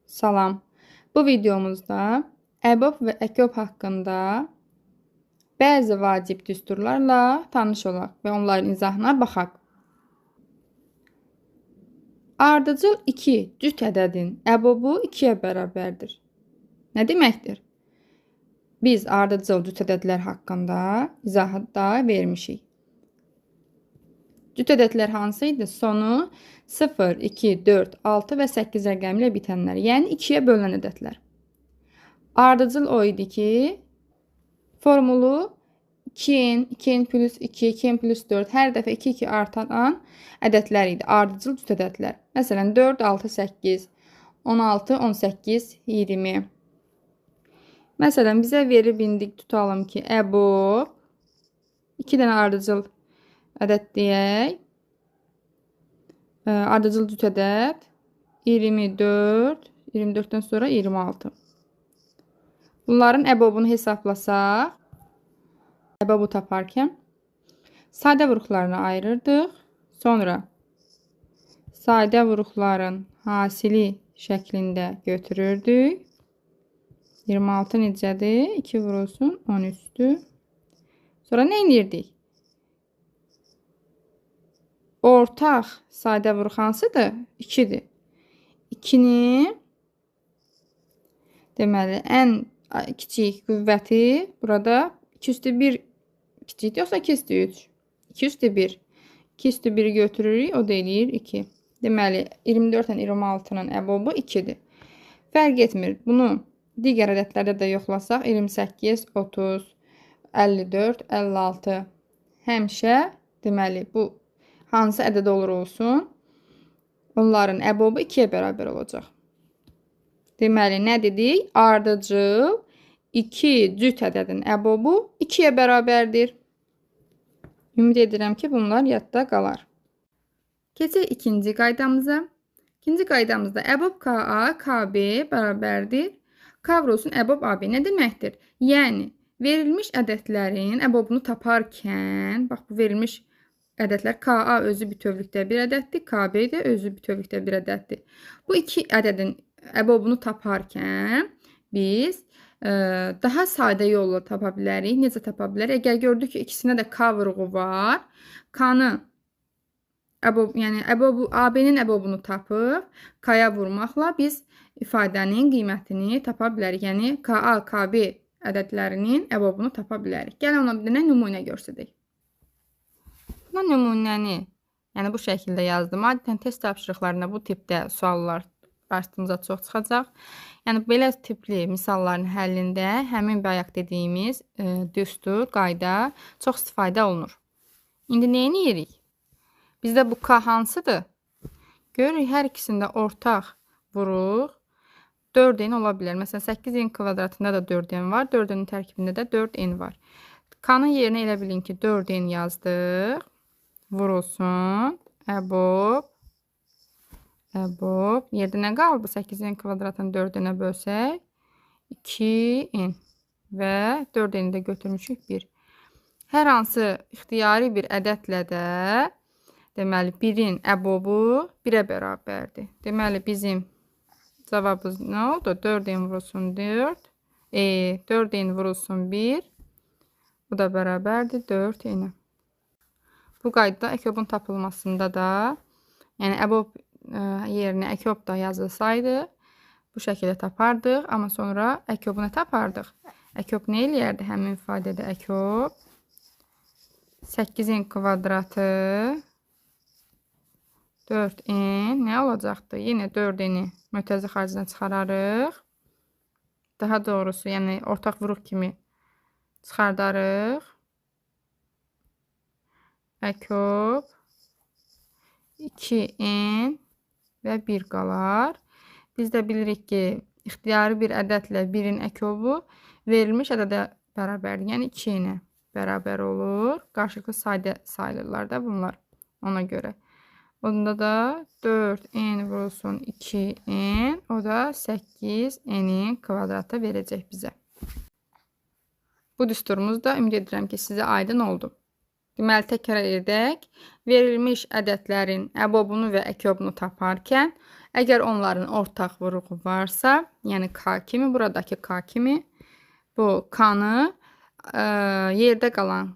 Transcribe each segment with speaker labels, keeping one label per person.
Speaker 1: Salam. Bu videomuzda EBOB və EKOB haqqında bəzi vacib düsturlarla tanış olaq və onların izahına baxaq. Ardıcıl 2 cüt ədədin EBOB-u 2-yə bərabərdir. Nə deməkdir? Biz ardıcıl cüt ədədlər haqqında izahda vermişik. Cüt ədədlər hansı idi? Sonu 0, 2, 4, 6 və 8 rəqəmi ilə bitənlər, yəni 2-yə bölünən ədədlər. Ardıcıl o idi ki, formulu 2n, 2n plus 2, 2n plus 4 hər dəfə 2 artan ədədlər idi. Ardıcıl cüt ədədlər. Məsələn, 4, 6, 8, 16, 18, 20. Məsələn, bizə verib indik tutalım ki, EBOB 2 dənə ardıcıl ədəd deyək. Ardıcıl cüt ədəd 24, 24-dən sonra 26. Bunların EBOB-unu hesablasaq, EBOB-u taparkən sadə vuruqlarını ayırırdıq. Sonra sadə vuruqların hasili şəklində götürürdük. 26 necədir? 2 vurulsun 13-dür. Sonra nə edirdik? Ortaq sadə vuruq hansıdır? 2-dir. 2-ni deməli, ən kiçik qüvvəti burada 2/1 kiçikdir, yoxsa 2/3? 2/1. 2/1-i götürürük, o da eləyir 2. Deməli, 24 ilə 26-nın EBOB-u 2-dir. Fərq etmir. Bunu digər ədədlərdə də yoxlasaq, 28, 30, 54, 56 həmişə, deməli, bu hansı ədəd olur olsun, onların EBOB-u 2-yə bərabər olacaq. Deməli, nə dedik? Ardıcıl 2 cüt ədədin EBOB-u 2-yə bərabərdir. Ümid edirəm ki, bunlar yadda qalar. Keçək ikinci qaydamıza. İkinci qaydamızda EBOB KA, KB bərabərdir. K vurulsun EBOB AB nə deməkdir? Yəni, verilmiş ədədlərin EBOB-unu taparkən, bax, bu verilmiş ədədlər KA özü bütövlükdə bir ədəddir, KB də özü bütövlükdə bir ədəddir. Bu iki ədədin EBOB-unu taparkən biz daha sadə yolla tapa bilərik. Necə tapa bilərik? Əgər gördük ki, ikisində də K vuruğu var, K-nı yəni AB-nin EBOB-unu tapıb K-ya vurmaqla biz ifadənin qiymətini tapa bilərik. Yəni KA, KB ədədlərinin EBOB-unu tapa bilərik. Gəlin ona bir dənə nümunə göstərək. Buna nümunəni, yəni bu şəkildə yazdım. Adətən test tapşırıqlarında bu tipdə suallar qarşımıza çox çıxacaq. Yəni belə tipli misalların həllində həmin bayaq dediyimiz düstur, qayda çox istifadə olunur. İndi nə edirik? Bizdə bu K hansıdır? Görürük, hər ikisində ortaq vuruq 4n ola bilər. Məsələn, 8n kvadratında da 4n var, 4n tərkibində də 4n var. K-nın yerinə elə bilin ki, 4n yazdıq. Vurulsun EBOB. EBOB. Yerdə nə qaldı? 8n kvadratını 4n-ə bölsək 2n və 4n-i də götürmüşük 1. Hər hansı ixtiyari bir ədədlə də deməli 1-in EBOB-u 1-ə bərabərdir. Deməli bizim cavabımız nə oldu? 4n vurulsun 4. 4n vurulsun 1. Bu da bərabərdir 4n-ə. Bu qaydada EKOB-un tapılmasında da, yəni EBOB yerinə EKOB da yazılsaydı, bu şəkildə tapardıq. Amma sonra EKOB-u nə tapardıq? EKOB nə eləyərdi? Həmin ifadədə EKOB 8n kvadratı 4n nə olacaqdı? Yenə 4n-i mötərizə xaricdən çıxararıq. Daha doğrusu, yəni ortaq vuruq kimi çıxardarıq. EKOB 2n və 1 qalar. Biz də bilirik ki, ixtiyari bir ədədlə 1-in EKOB-u verilmiş ədədə bərabərdir. Yəni 2-nə bərabər olur. Qarşılıqlı sadə sayılırlar da bunlar ona görə. Onda da 4n vurulsun 2n, o da 8n kvadratı verəcək bizə. Bu düsturumuz da ümid edirəm ki, sizə aydın oldu. Deməli, təkrar edək. Verilmiş ədədlərin EBOB-unu və EKOB-unu taparkən Əgər onların ortaq vuruğu varsa, yəni K kimi, buradakı K kimi, bu K-nı yerdə qalan,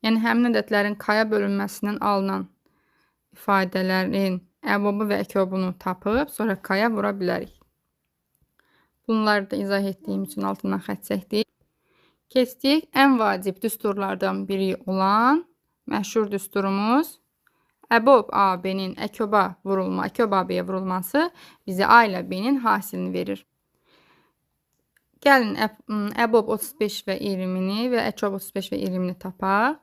Speaker 1: yəni həmin ədədlərin K-ya bölünməsindən alınan ifadələrin əbobu və əkobunu tapıb, sonra K-ya vura bilərik. Bunları da izah etdiyim üçün altından xətt çəkdik. Keçdik ən vacib düsturlardan biri olan məşhur düsturumuz əbob AB-nin əkoba AB-yə vurulması bizə A ilə B-nin hasilini verir. Gəlin əbob 35 və 20-ni və əkob 35 və 20-ni tapaq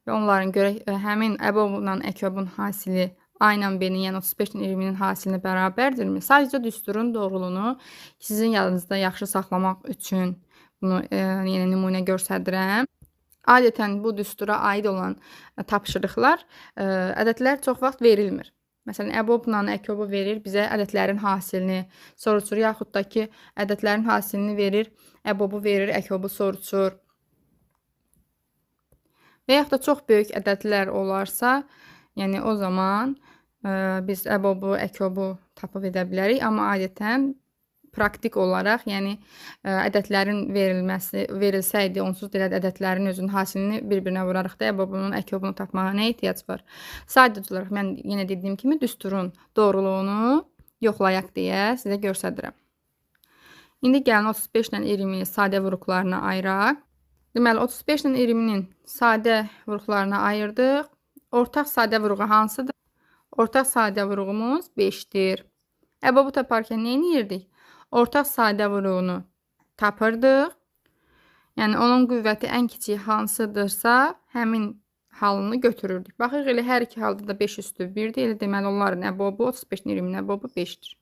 Speaker 1: və onların görək həmin əbobla əkobun hasili A ilə B-nin, yəni 35 ilə 20-nin hasilinə bərabərdirmi? Sadəcə düsturun doğruluğunu sizin yadınızda yaxşı saxlamaq üçün bunu yəni nümunə göstərirəm. Adətən bu düstura aid olan tapşırıqlar, ədədlər çox vaxt verilmir. Məsələn, əbobla əkobu verir, bizə ədədlərin hasilini soruşur, yaxud da ki, ədədlərin hasilini verir, əbobu verir, əkobu soruşur. Və yaxud da çox böyük ədədlər olarsa, yəni o zaman biz əbobu, əkobu tapıb edə bilərik, amma adətən praktik olaraq, yəni ədədlərin verilsəydi, onsuz da ədədlərin özünün hasilini bir-birinə vurarıq da əbobunun, əkobunu tapmağa nə ehtiyac var? Sadəcə olaraq mən yenə dediyim kimi düsturun doğruluğunu yoxlayaq deyə sizə göstərirəm. İndi gəlin 35 ilə 20-ni sadə vuruqlarına ayıraq. Deməli, 35 ilə 20-nin sadə vuruqlarına ayırdıq. Ortaq sadə vuruğu hansıdır? Ortaq sadə vuruğumuz 5-dir. Əbobu taparkən nə edirdik? Ortaq sadə vuruğunu tapırdıq. Yəni, onun qüvvəti ən kiçik hansıdırsa, həmin halını götürürdük. Baxıq, elə hər iki halda da 5 üstü 1-dir. Elə deməli, onların əbobu 35-in 20-nin əbobu 5-dir.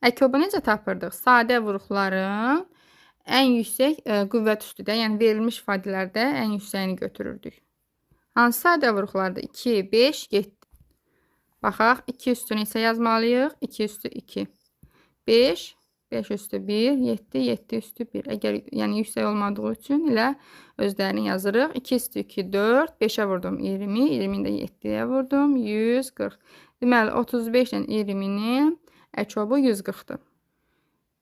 Speaker 1: Əkobu necə tapırdıq? Sadə vuruqların ən yüksək qüvvət üstüdə, yəni verilmiş ifadələrdə ən yüksəyini götürürdük. Hansı sadə vuruqlarda? 2, 5, 7. Baxaq, 2 üstünü isə yazmalıyıq. 2 üstü 2. 5, 5 üstü 1, 7, 7 üstü 1. Əgər yəni yüksək olmadığı üçün elə özlərini yazırıq. 2 üstü 2, 4, 5-ə vurdum 20, 20-ni də 7-yə vurdum, 140. Deməli, 35 ilə 20-nin əkobu 140-dır.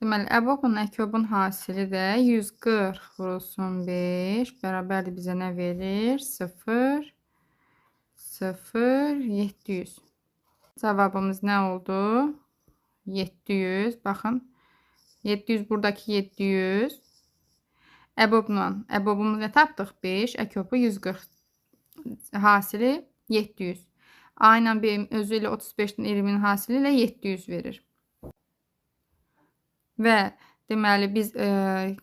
Speaker 1: Deməli, əbobla əkobun hasili də 140 vurulsun 5, bərabərdir bizə nə verir? 0, 0, 700. Cavabımız nə oldu? 700. Baxın. 700 buradakı 700. Əbobumuz nə tapdıq? 5. Əkobu 140. Hasili 700. A ilə B özü ilə 35-dən 20-nin hasili ilə 700 verir. Və deməli biz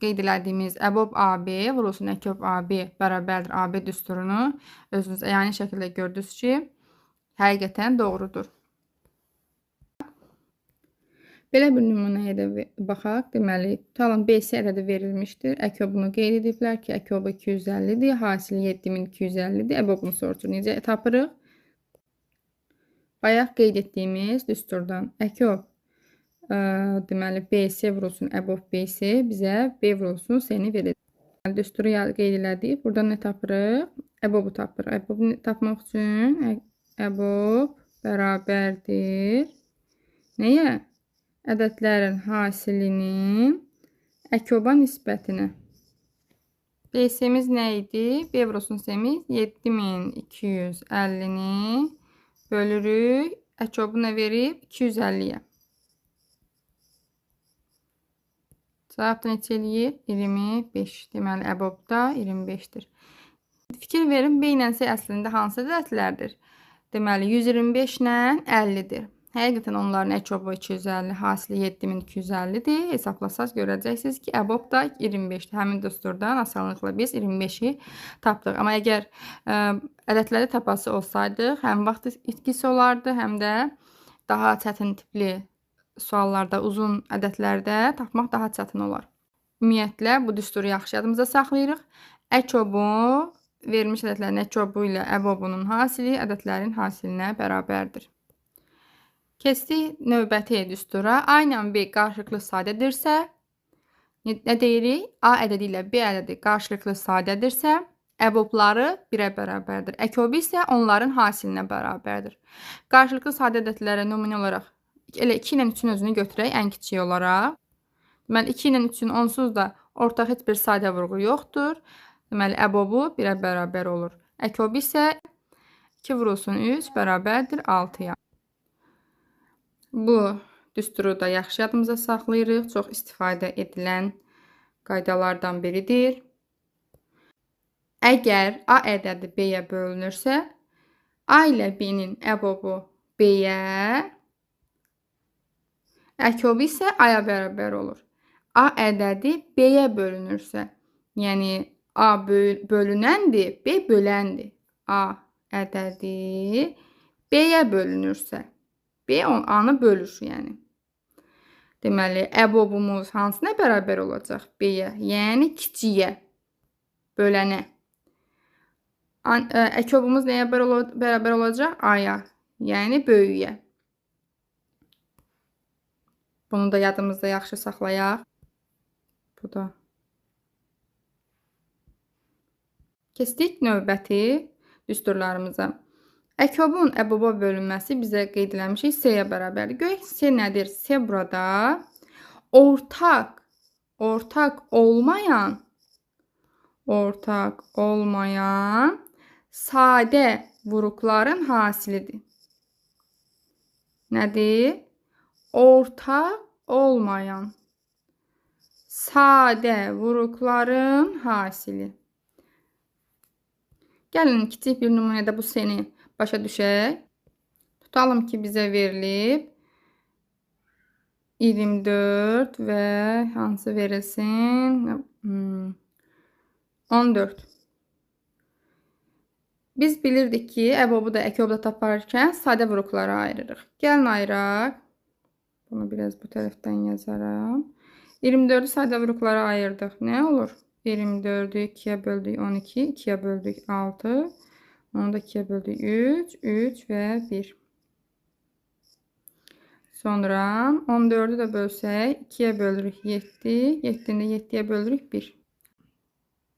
Speaker 1: qeyd elədiyimiz əbob AB vurulsun əkob AB bərabərdir AB düsturunu özünüz əyani şəkildə gördünüz ki, həqiqətən doğrudur. Belə bir nümunəyə də baxaq. Deməli, tutalım BC ədədi verilmişdir. Əkobunu qeyd ediblər ki, əkobu 250-dir, hasili 7250-dir. Əbobunu soruşur. Necə tapırıq? Bayaq qeyd etdiyimiz düsturdan əkob deməli BC vurulsun əbob BC bizə B vurulsun C-ni verir. Düsturu qeyd elədik. Buradan nə tapırıq? Əbobu tapırıq. Əbobu tapmaq üçün əbob bərabərdir. Nəyə? Ədədlərin hasilinin əkoba nisbətinə. BC-miz nə idi? B vurulsun C-miz 7250-ni bölürük. Əkobu nə verib? 250-yə. Cavab da neçə eləyir? 25. Deməli, əbob da 25-dir. Fikir verin, B ilə C əslində hansı ədədlərdir? Deməli, 125 ilə 50-dir. Həqiqətən onların əkobu 250, hasili 7250-dir. Hesablasaz görəcəksiniz ki, əbob da 25-dir. Həmin düsturdan asanlıqla biz 25-i tapdıq. Amma əgər ədədləri tapası olsaydıq, həm vaxt itkisi olardı, həm də daha çətin tipli suallarda, uzun ədədlərdə tapmaq daha çətin olar. Ümumiyyətlə, bu düsturu yaxşı yadımıza saxlayırıq. Əkobu, verilmiş ədədlərin əkobu ilə əbobunun hasili ədədlərin hasilinə bərabərdir. Keçdik növbəti düstura. A ilə B qarşılıqlı sadədirsə, nə deyirik? A ədədi ilə B ədədi qarşılıqlı sadədirsə, əbobları 1-ə bərabərdir. Əkobi isə onların hasilinə bərabərdir. Qarşılıqlı sadə ədədlərə nümunə olaraq elə 2 ilə 3-ün özünü götürək ən kiçik olaraq. Deməli 2 ilə 3-ün onsuz da ortaq heç bir sadə vurğu yoxdur. Deməli əbobu 1-ə bərabər olur. Əkobi isə 2 vurulsun 3 bərabərdir 6-ya. Bu düsturu da yaxşı yadımıza saxlayırıq. Çox istifadə edilən qaydalardan biridir. Əgər A ədədi B-yə bölünürsə, A ilə B-nin əbobu B-yə, əkobi isə A-ya bərabər olur. A ədədi B-yə bölünürsə, yəni A bölünəndir, B böləndir. A ədədi B-yə bölünürsə, B A-nı bölür, yəni. Deməli, əbobumuz hansına bərabər olacaq? B-yə, yəni kiçiyə, bölənə. Əkobumuz nəyə bərabər olacaq? A-ya, yəni böyüyə. Bunu da yadımızda yaxşı saxlayaq. Bu da. Keçdik növbəti düsturlarımıza. Əkobun əboba bölünməsi bizə qeyd eləmişik C-yə bərabərdir. Görək C nədir? C burada ortaq olmayan sadə vuruqların hasilidir. Nədir? Ortaq olmayan sadə vuruqların hasili. Gəlin kiçik bir nümunədə bu C-ni başa düşək. Tutalım ki, bizə verilib 24 və hansı verilsin? 14. Biz bilirdik ki, əbobu da əkobu da taparkən sadə vuruqlara ayırırıq. Gəlin ayıraq. Bunu biraz bu tərəfdən yazaram. 24'ü sadə vuruqlara ayırdıq. Nə olur? 24'ü 2'ye böldük 12, 2'ye böldük 6, onu da 2'ye böldük 3, 3 ve 1. Sonra 14'ü de bölsək 2'ye bölürük 7, 7'ni de 7'ye bölürük 1.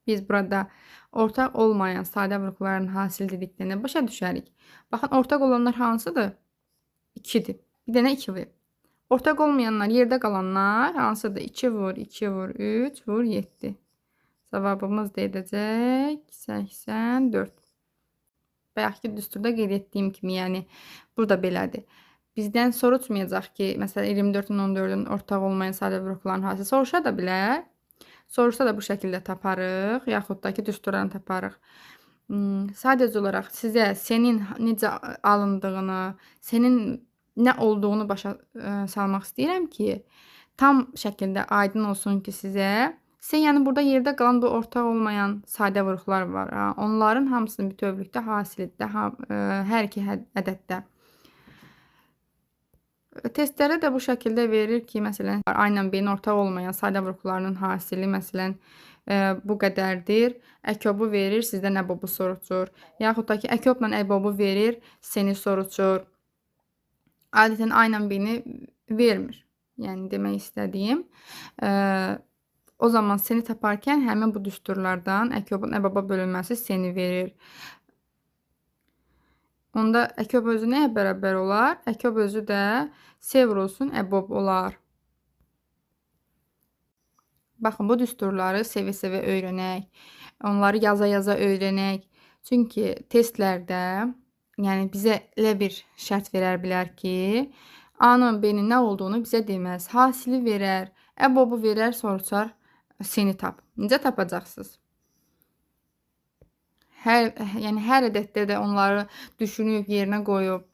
Speaker 1: Biz burada ortaq olmayan sadə vuruqların hasili dediklərini başa düşərik. Baxın, ortaq olanlar hansıdır? 2'dir. Bir dənə 2 var. Ortaq olmayanlar, yerdə qalanlar hansıdır? 2 vur, 2 vur, 3 vur, 7. Cavabımız da edəcək 84. Bayaqki düsturda qeyd etdiyim kimi, yəni burada belədir. Bizdən soruşmayacaq ki, məsələn 24-ün 14-ün ortaq olmayan sadə vuruqların hasili soruşa da bilər. Soruşsa da bu şəkildə taparıq, yaxud da ki düsturdan taparıq. Sadəcə olaraq sizə senin necə alındığını, senin nə olduğunu başa salmaq istəyirəm ki, tam şəkildə aydın olsun ki sizə. Yəni burada yerdə qalan bu ortaq olmayan sadə vuruqlar var. Onların hamısının bütövlükdə hasilində, hər iki ədəddə. Testlərə də bu şəkildə verir ki, məsələn, A ilə B-nin ortaq olmayan sadə vuruqlarının hasili, məsələn, bu qədərdir. Əkobu verir, sizdən əbobu soruşur. Yaxud da ki, əkobla əbobu verir, seni soruşur. Adətən A ilə B-ni vermir. Yəni, demək istədiyim. O zaman seni taparkən həmin bu düsturlardan əkobun əboba bölünməsi seni verir. Onda əkob özü nəyə bərabər olar? Əkob özü də C vurulsun əbob olar. Baxın, bu düsturları sevə-sevə öyrənək. Onları yaza-yaza öyrənək. Çünki testlərdə, yəni bizə elə bir şərt verər bilər ki, A-nın B-nin nə olduğunu bizə deməz. Hasili verər, əbobu verər, soruşar. Seni tap. Necə tapacaqsınız? Yəni hər ədəddə də onları düşünüb, yerinə qoyub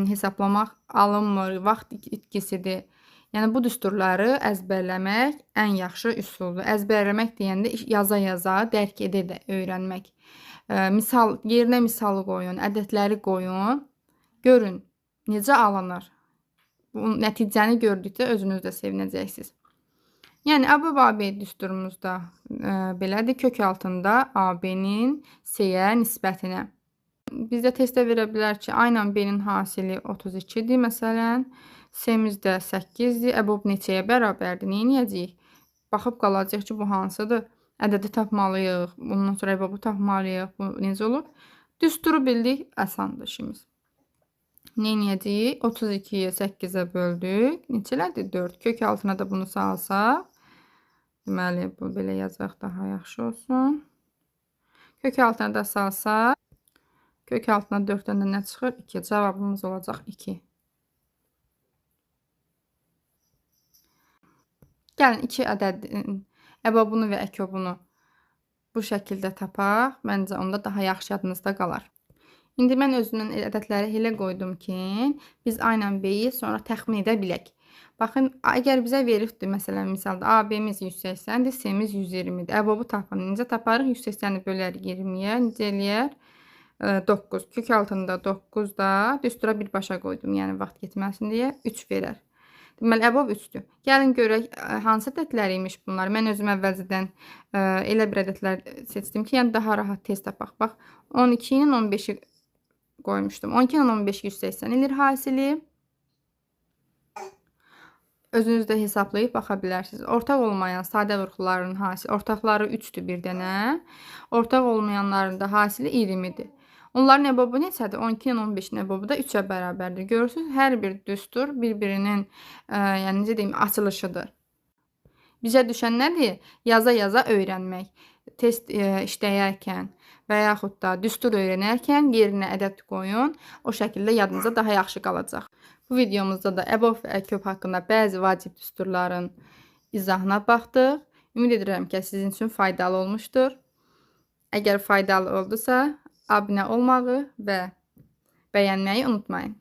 Speaker 1: hesablamaq alınmır, vaxt itkisidir. Yəni bu düsturları əzbərləmək ən yaxşı üsuldur. Əzbərləmək deyəndə yaza-yaza, dərk edə öyrənmək. Yerinə misalı qoyun, ədədləri qoyun, görün necə alınır. Bu nəticəni gördükdə özünüz də sevinəcəksiniz. Yəni, AB düsturumuzda belədir. Kök altında AB-nin C-yə nisbətinə. Bizdə testdə verə bilər ki, A ilə B-nin hasili 32-dir, məsələn. C-miz də 8-dir. Əbob neçəyə bərabərdir? Neyniyəcəyik? Baxıb qalacaq ki, bu hansıdır? ədədi tapmalıyıq. Bundan sonra əbəbu tapmalıyıq. Bu necə olur? Düsturu bildik, asandır işimiz. Neyniyəcəyik? 32-yə 8-ə böldük. Neçələrdir? 4. Kök altına da bunu salsaq. Deməli, bu belə yazaq daha yaxşı olsun. Kök altına da salsaq. Kök altına 4-dən də nə çıxır? 2. Cavabımız olacaq 2. Gəlin 2 ədədin əbabını və əkobunu bu şəkildə tapaq. Məncə onda daha yaxşı yadınızda qalar. İndi mən özümdən ədədləri elə qoydum ki, biz A ilə B-yi sonra təxmin edə bilək. Baxın, əgər bizə veribdir, məsələn, misalda AB-miz 180-dir, C-miz 120-dir. Əbabu tapın. Necə taparıq? 180-i bölərik 20-yə. Necə eləyər? 9. Kök altında 9 da düstura birbaşa qoydum. Yəni, vaxt getməsin deyə 3 verər. Deməli, əbab 3-dür. Gəlin görək, hansı ədədlər imiş bunlar. Mən özüm əvvəlcədən elə bir ədədlər seçdim ki, yəni daha rahat tez tapaq. Bax, 12 ilə 15-i qoymuşdum. 12 ilə 15 180 elir hasili. Özünüz də hesablayıb baxa bilərsiniz. Ortaq olmayan sadə vurğuların hasili, ortaqları 3-dür bir dənə. Ortaq olmayanların da hasili 20-dir. Onların əbabı neçədir? 12 ilə 15-in əbabı da 3-ə bərabərdir. Görürsünüz, hər bir düstur bir-birinin yəni necə deyim, açılışıdır. Bizə düşən nədir? Yaza-yaza öyrənmək. Test işləyərkən və yaxud da düstur öyrənərkən yerinə ədəd qoyun. O şəkildə yadınıza daha yaxşı qalacaq. Bu videomuzda da əbab və əkub haqqında bəzi vacib düsturların izahına baxdıq. Ümid edirəm ki, sizin üçün faydalı olmuşdur. Əgər faydalı oldusa, abunə olmağı və bəyənməyi unutmayın.